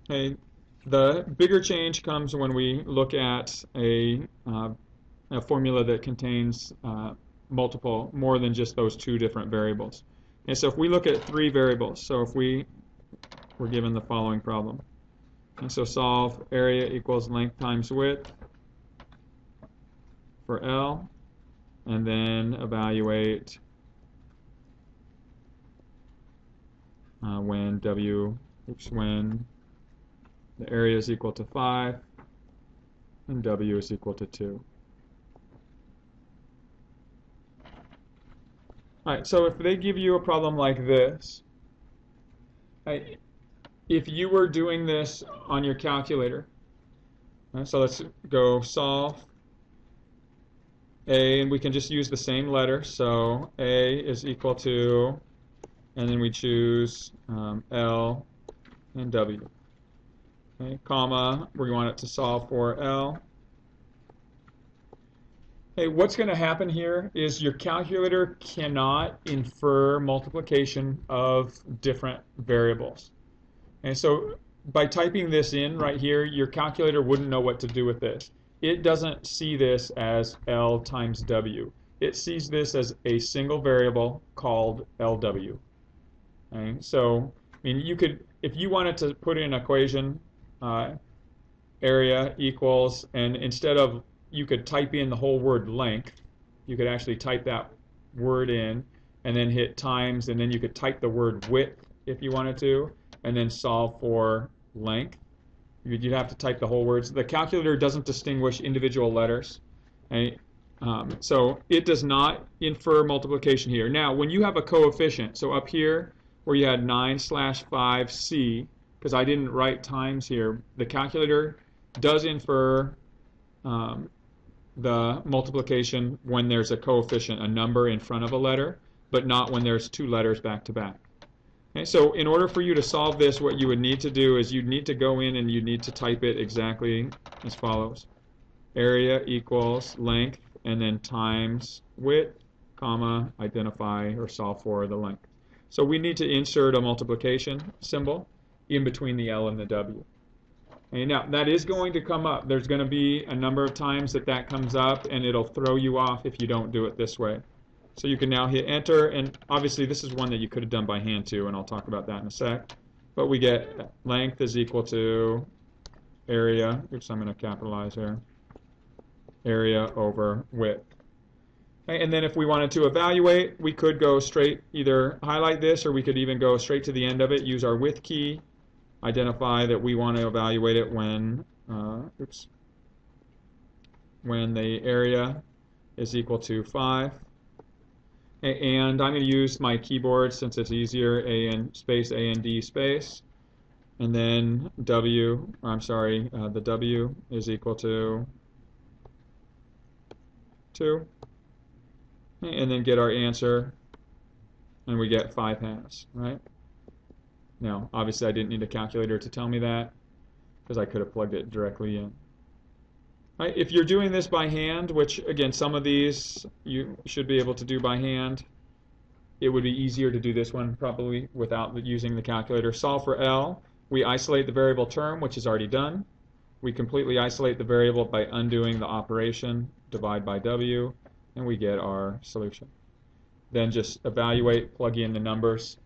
Okay, the bigger change comes when we look at a formula that contains more than just those two different variables. And so if we look at three variables, so if we were given the following problem, and so solve area equals length times width for L, and then evaluate when when the area is equal to 5 and W is equal to 2. All right, so if they give you a problem like this, if you were doing this on your calculator, so let's go solve A, and we can just use the same letter. So A is equal to, and then we choose L and W. Okay, comma, we want it to solve for L. Hey, what's going to happen here is your calculator cannot infer multiplication of different variables. And so by typing this in right here, your calculator wouldn't know what to do with this. It doesn't see this as L times W. It sees this as a single variable called LW. Okay? So, I mean, you could, if you wanted to put in an equation, area equals, and instead of, you could type in the whole word length, you could actually type that word in, and then hit times, and then you could type the word width if you wanted to, and then solve for length. You'd have to type the whole words. The calculator doesn't distinguish individual letters. Okay? So it does not infer multiplication here. Now, when you have a coefficient, so up here where you had 9/5c, because I didn't write times here, the calculator does infer the multiplication when there's a coefficient, a number in front of a letter, but not when there's two letters back to back. Okay, so in order for you to solve this, what you would need to do is you'd need to go in and you'd need to type it exactly as follows. Area equals length, and then times width, comma, identify or solve for the length. So we need to insert a multiplication symbol in between the L and the W. Okay, now, that is going to come up. There's going to be a number of times that that comes up, and it'll throw you off if you don't do it this way. So you can now hit enter, and obviously this is one that you could have done by hand too, and I'll talk about that in a sec. But we get length is equal to area, oops, I'm going to capitalize here, area over width. Okay, and then if we wanted to evaluate, we could go straight, either highlight this, or we could even go straight to the end of it, use our width key, identify that we want to evaluate it when, when the area is equal to 5. And I'm going to use my keyboard since it's easier, space A and D space. And then W, or I'm sorry, the W is equal to 2. And then get our answer, and we get 5/2, right? Now, obviously I didn't need a calculator to tell me that, because I could have plugged it directly in. Right, if you're doing this by hand, which again, some of these you should be able to do by hand, it would be easier to do this one probably without using the calculator. Solve for L. We isolate the variable term, which is already done. We completely isolate the variable by undoing the operation, divide by W, and we get our solution. Then just evaluate, plug in the numbers,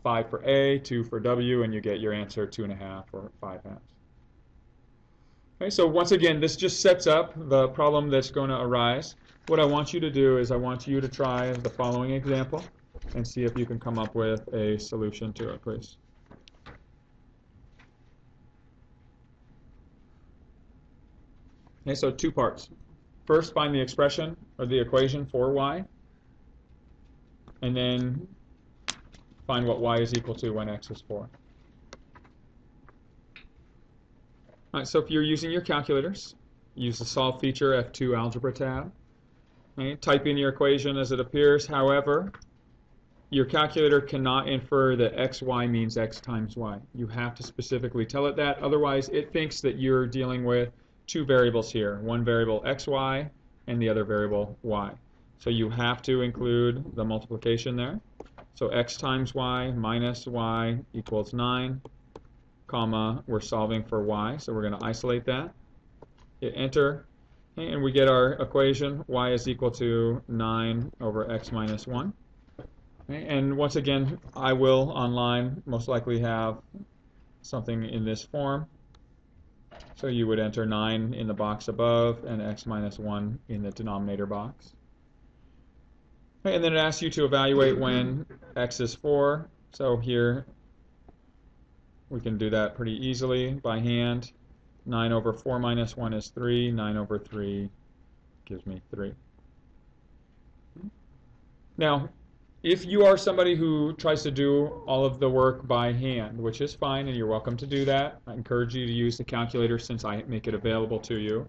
5 for A, 2 for W, and you get your answer 2.5 or 5/2. Okay, so once again, this just sets up the problem that's going to arise. What I want you to do is I want you to try the following example and see if you can come up with a solution to it, please. Okay, so two parts. First, find the expression or the equation for y, and then find what y is equal to when x is 4. All right, so if you're using your calculators, use the solve feature F2 algebra tab. Okay, type in your equation as it appears. However, your calculator cannot infer that xy means x times y. You have to specifically tell it that. Otherwise, it thinks that you're dealing with two variables here, one variable xy and the other variable y. So you have to include the multiplication there. So x times y minus y equals 9. comma, we're solving for y, so we're going to isolate that. Hit enter, and we get our equation, y is equal to 9 over x minus 1. And once again, I will online most likely have something in this form. So you would enter 9 in the box above and x minus 1 in the denominator box. And then it asks you to evaluate when x is 4. So here we can do that pretty easily by hand. 9 over 4 minus 1 is 3. 9 over 3 gives me 3. Now, if you are somebody who tries to do all of the work by hand, which is fine and you're welcome to do that, I encourage you to use the calculator since I make it available to you.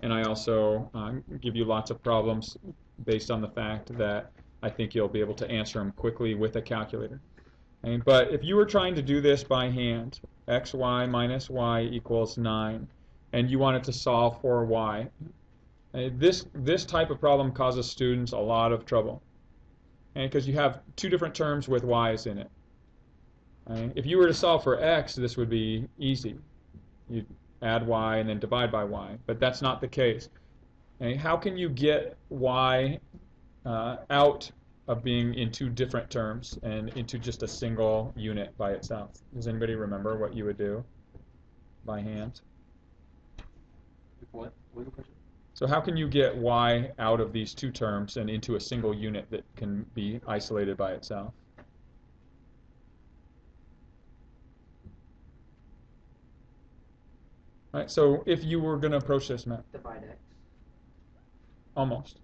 And I also give you lots of problems based on the fact that I think you'll be able to answer them quickly with a calculator. But if you were trying to do this by hand, xy minus y equals 9, and you wanted to solve for y, this type of problem causes students a lot of trouble. Because you have two different terms with y's in it. If you were to solve for x, this would be easy. You'd add y and then divide by y, but that's not the case. How can you get y out of being in two different terms and into just a single unit by itself? Does anybody remember what you would do by hand? What? What was the question? So how can you get y out of these two terms and into a single unit that can be isolated by itself? Right, so if you were going to approach this, Matt. Divide x. Almost.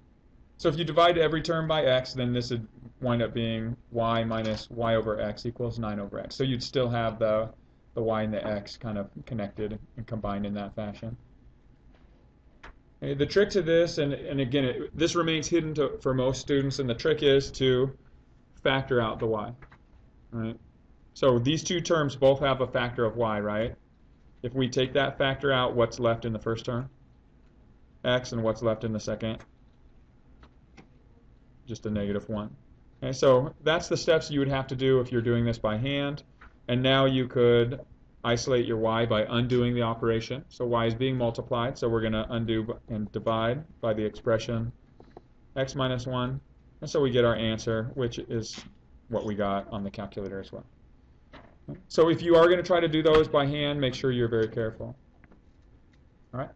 So if you divide every term by x, then this would wind up being y minus y over x equals 9 over x. So you'd still have the y and the x kind of connected and combined in that fashion. The trick to this, and again, this remains hidden for most students, and the trick is to factor out the y. Right? So these two terms both have a factor of y, right? If we take that factor out, what's left in the first term? X, and what's left in the second? Just a negative 1. Okay, so that's the steps you would have to do if you're doing this by hand. And now you could isolate your y by undoing the operation. So y is being multiplied, so we're going to undo and divide by the expression x minus 1. And so we get our answer, which is what we got on the calculator as well. So if you are going to try to do those by hand, make sure you're very careful. All right?